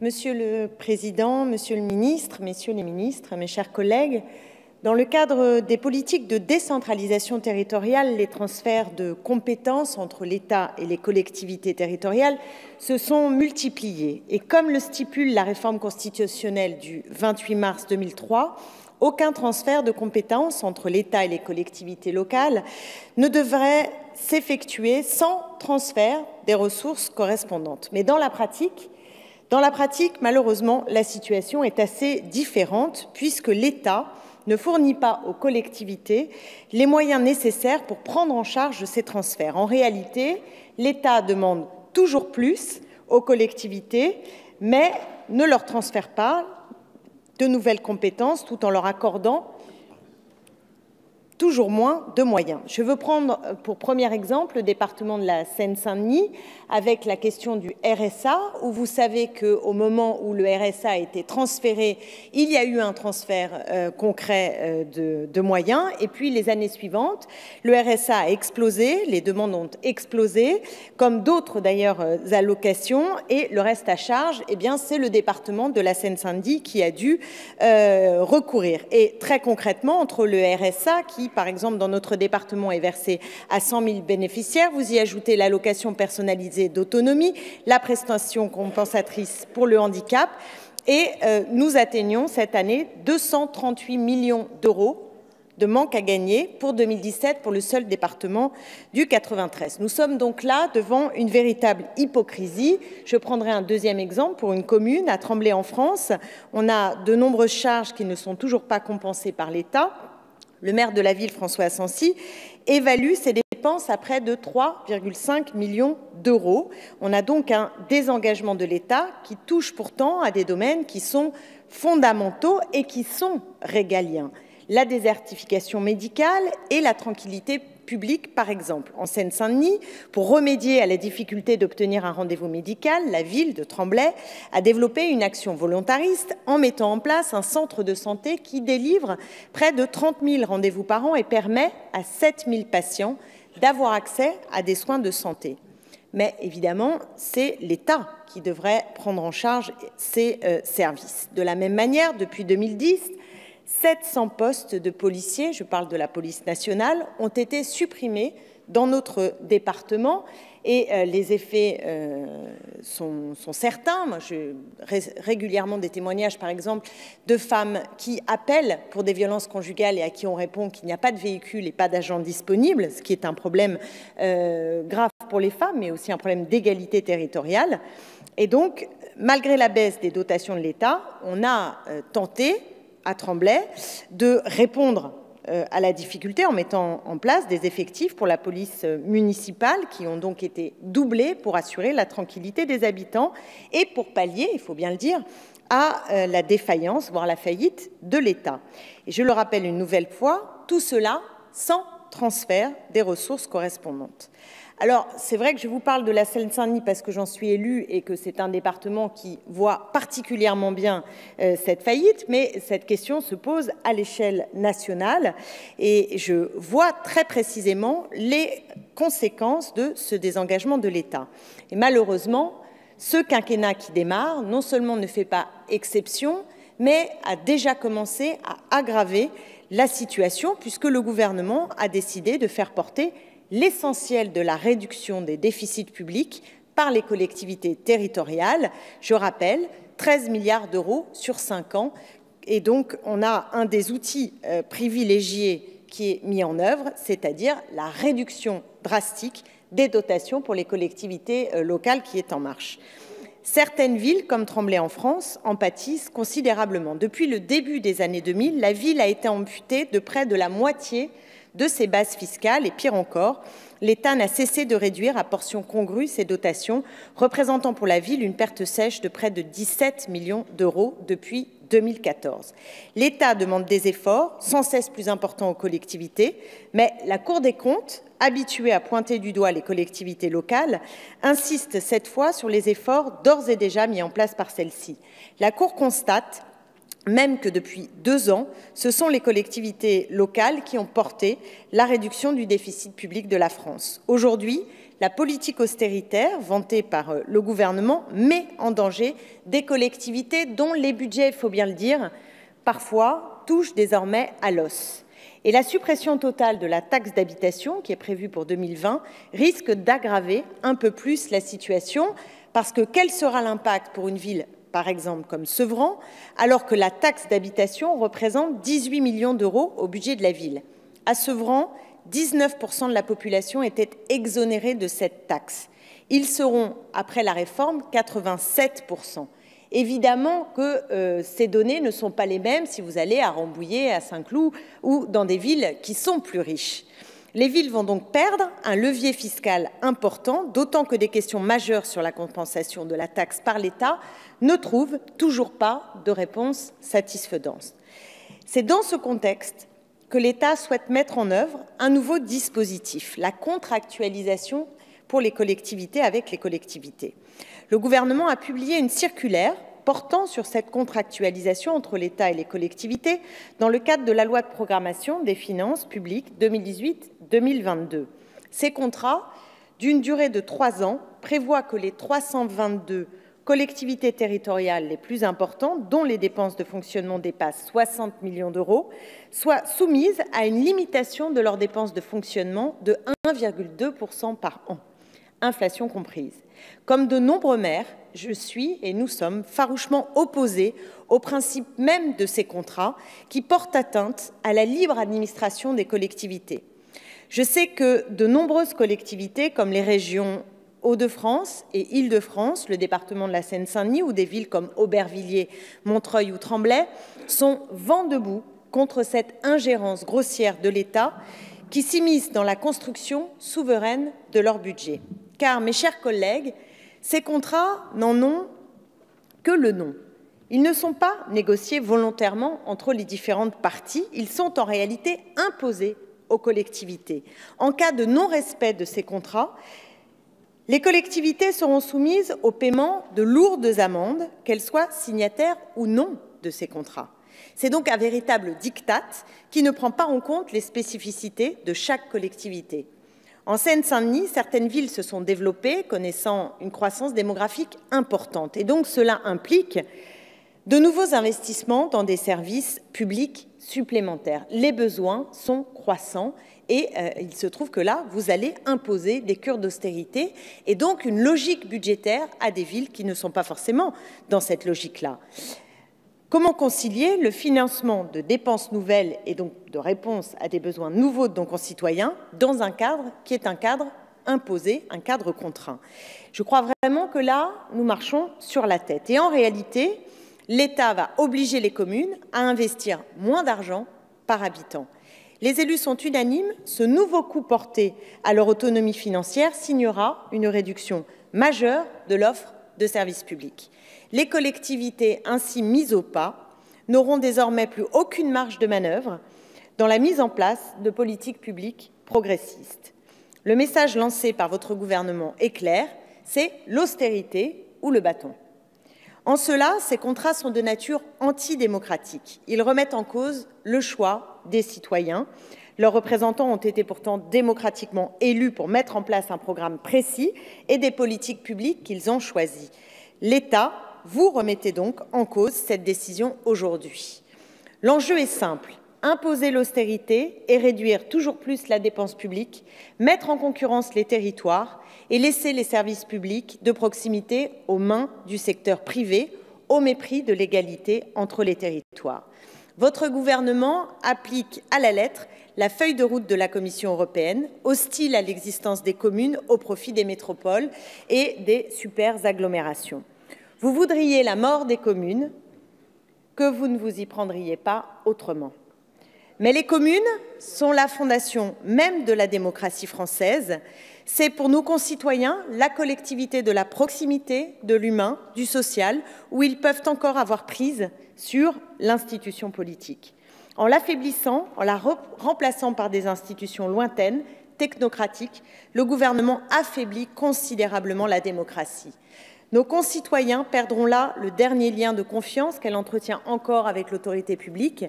Monsieur le Président, Monsieur le Ministre, Messieurs les ministres, mes chers collègues, dans le cadre des politiques de décentralisation territoriale, les transferts de compétences entre l'État et les collectivités territoriales se sont multipliés. Et comme le stipule la réforme constitutionnelle du 28 mars 2003, aucun transfert de compétences entre l'État et les collectivités locales ne devrait s'effectuer sans transfert des ressources correspondantes. Mais dans la pratique, malheureusement, la situation est assez différente puisque l'État ne fournit pas aux collectivités les moyens nécessaires pour prendre en charge ces transferts. En réalité, l'État demande toujours plus aux collectivités, mais ne leur transfère pas de nouvelles compétences tout en leur accordant toujours moins de moyens. Je veux prendre pour premier exemple le département de la Seine-Saint-Denis avec la question du RSA, où vous savez qu'au moment où le RSA a été transféré, il y a eu un transfert concret de moyens. Et puis les années suivantes, le RSA a explosé, les demandes ont explosé, comme d'autres d'ailleurs allocations, et le reste à charge, eh bien, c'est le département de la Seine-Saint-Denis qui a dû recourir. Et très concrètement, entre le RSA, qui par exemple dans notre département est versé à 100 000 bénéficiaires, vous y ajoutez l'allocation personnalisée d'autonomie, la prestation compensatrice pour le handicap, et nous atteignons cette année 238 millions d'euros de manque à gagner pour 2017 pour le seul département du 93. Nous sommes donc là devant une véritable hypocrisie. Je prendrai un deuxième exemple pour une commune à Tremblay en France. On a de nombreuses charges qui ne sont toujours pas compensées par l'État. Le maire de la ville, François Asensi, évalue ses dépenses à près de 3,5 millions d'euros. On a donc un désengagement de l'État qui touche pourtant à des domaines qui sont fondamentaux et qui sont régaliens. La désertification médicale et la tranquillité publique, par exemple. En Seine-Saint-Denis, pour remédier à la difficulté d'obtenir un rendez-vous médical, la ville de Tremblay a développé une action volontariste en mettant en place un centre de santé qui délivre près de 30 000 rendez-vous par an et permet à 7 000 patients d'avoir accès à des soins de santé. Mais évidemment, c'est l'État qui devrait prendre en charge ces services. De la même manière, depuis 2010, 700 postes de policiers, je parle de la police nationale, ont été supprimés dans notre département et les effets sont certains. Moi, j'ai régulièrement des témoignages, par exemple, de femmes qui appellent pour des violences conjugales et à qui on répond qu'il n'y a pas de véhicule et pas d'agents disponibles, ce qui est un problème grave pour les femmes, mais aussi un problème d'égalité territoriale. Et donc, malgré la baisse des dotations de l'État, on a tenté à Tremblay de répondre à la difficulté en mettant en place des effectifs pour la police municipale qui ont donc été doublés pour assurer la tranquillité des habitants et pour pallier, il faut bien le dire, à la défaillance, voire la faillite de l'État. Et je le rappelle une nouvelle fois, tout cela sans transfert des ressources correspondantes. Alors, c'est vrai que je vous parle de la Seine-Saint-Denis parce que j'en suis élue et que c'est un département qui voit particulièrement bien cette faillite, mais cette question se pose à l'échelle nationale et je vois très précisément les conséquences de ce désengagement de l'État. Et malheureusement, ce quinquennat qui démarre, non seulement ne fait pas exception, mais a déjà commencé à aggraver la situation puisque le gouvernement a décidé de faire porter l'essentiel de la réduction des déficits publics par les collectivités territoriales. Je rappelle, 13 milliards d'euros sur 5 ans. Et donc, on a un des outils privilégiés qui est mis en œuvre, c'est-à-dire la réduction drastique des dotations pour les collectivités locales qui est en marche. Certaines villes, comme Tremblay en France, en pâtissent considérablement. Depuis le début des années 2000, la ville a été amputée de près de la moitié de ses bases fiscales et pire encore, l'État n'a cessé de réduire à portion congrue ses dotations, représentant pour la ville une perte sèche de près de 17 millions d'euros depuis 2014. L'État demande des efforts sans cesse plus importants aux collectivités, mais la Cour des comptes, habituée à pointer du doigt les collectivités locales, insiste cette fois sur les efforts d'ores et déjà mis en place par celles-ci. La Cour constate même que depuis 2 ans, ce sont les collectivités locales qui ont porté la réduction du déficit public de la France. Aujourd'hui, la politique austéritaire vantée par le gouvernement met en danger des collectivités dont les budgets, il faut bien le dire, parfois touchent désormais à l'os. Et la suppression totale de la taxe d'habitation, qui est prévue pour 2020, risque d'aggraver un peu plus la situation, parce que quel sera l'impact pour une ville, par exemple comme Sevran, alors que la taxe d'habitation représente 18 millions d'euros au budget de la ville. À Sevran, 19% de la population était exonérée de cette taxe. Ils seront, après la réforme, 87%. Évidemment que ces données ne sont pas les mêmes si vous allez à Rambouillet, à Saint-Cloud ou dans des villes qui sont plus riches. Les villes vont donc perdre un levier fiscal important, d'autant que des questions majeures sur la compensation de la taxe par l'État ne trouvent toujours pas de réponse satisfaisante. C'est dans ce contexte que l'État souhaite mettre en œuvre un nouveau dispositif, la contractualisation pour les collectivités avec les collectivités. Le gouvernement a publié une circulaire portant sur cette contractualisation entre l'État et les collectivités dans le cadre de la loi de programmation des finances publiques 2018-2022. Ces contrats, d'une durée de 3 ans, prévoient que les 322 collectivités territoriales les plus importantes, dont les dépenses de fonctionnement dépassent 60 millions d'euros, soient soumises à une limitation de leurs dépenses de fonctionnement de 1,2% par an, inflation comprise. Comme de nombreux maires, je suis et nous sommes farouchement opposés au principe même de ces contrats qui portent atteinte à la libre administration des collectivités. Je sais que de nombreuses collectivités, comme les régions Hauts-de-France et Île-de-France, le département de la Seine-Saint-Denis ou des villes comme Aubervilliers, Montreuil ou Tremblay, sont vent debout contre cette ingérence grossière de l'État qui s'immisce dans la construction souveraine de leur budget. Car, mes chers collègues, ces contrats n'en ont que le nom. Ils ne sont pas négociés volontairement entre les différentes parties, ils sont en réalité imposés aux collectivités. En cas de non-respect de ces contrats, les collectivités seront soumises au paiement de lourdes amendes, qu'elles soient signataires ou non de ces contrats. C'est donc un véritable diktat qui ne prend pas en compte les spécificités de chaque collectivité. En Seine-Saint-Denis, certaines villes se sont développées, connaissant une croissance démographique importante. Et donc cela implique de nouveaux investissements dans des services publics supplémentaires. Les besoins sont croissants et il se trouve que là, vous allez imposer des cures d'austérité et donc une logique budgétaire à des villes qui ne sont pas forcément dans cette logique-là. Comment concilier le financement de dépenses nouvelles et donc de réponse à des besoins nouveaux de nos concitoyens dans un cadre qui est un cadre imposé, un cadre contraint? Je crois vraiment que là, nous marchons sur la tête. Et en réalité, l'État va obliger les communes à investir moins d'argent par habitant. Les élus sont unanimes, ce nouveau coup porté à leur autonomie financière signera une réduction majeure de l'offre de services publics. Les collectivités ainsi mises au pas n'auront désormais plus aucune marge de manœuvre dans la mise en place de politiques publiques progressistes. Le message lancé par votre gouvernement est clair, c'est l'austérité ou le bâton. En cela, ces contrats sont de nature antidémocratique. Ils remettent en cause le choix des citoyens. Leurs représentants ont été pourtant démocratiquement élus pour mettre en place un programme précis et des politiques publiques qu'ils ont choisies. L'État, vous remettez donc en cause cette décision aujourd'hui. L'enjeu est simple, imposer l'austérité et réduire toujours plus la dépense publique, mettre en concurrence les territoires et laisser les services publics de proximité aux mains du secteur privé, au mépris de l'égalité entre les territoires. Votre gouvernement applique à la lettre la feuille de route de la Commission européenne, hostile à l'existence des communes au profit des métropoles et des superagglomérations. Vous voudriez la mort des communes, que vous ne vous y prendriez pas autrement. Mais les communes sont la fondation même de la démocratie française. C'est pour nos concitoyens la collectivité de la proximité, de l'humain, du social, où ils peuvent encore avoir prise sur l'institution politique. En l'affaiblissant, en la remplaçant par des institutions lointaines, technocratiques, le gouvernement affaiblit considérablement la démocratie. Nos concitoyens perdront là le dernier lien de confiance qu'elle entretient encore avec l'autorité publique.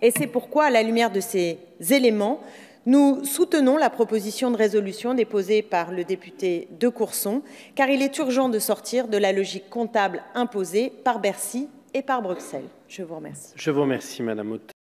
Et c'est pourquoi, à la lumière de ces éléments, Nous soutenons la proposition de résolution déposée par le député de Courson, car il est urgent de sortir de la logique comptable imposée par Bercy et par Bruxelles. Je vous remercie. Je vous remercie, Madame Hautain.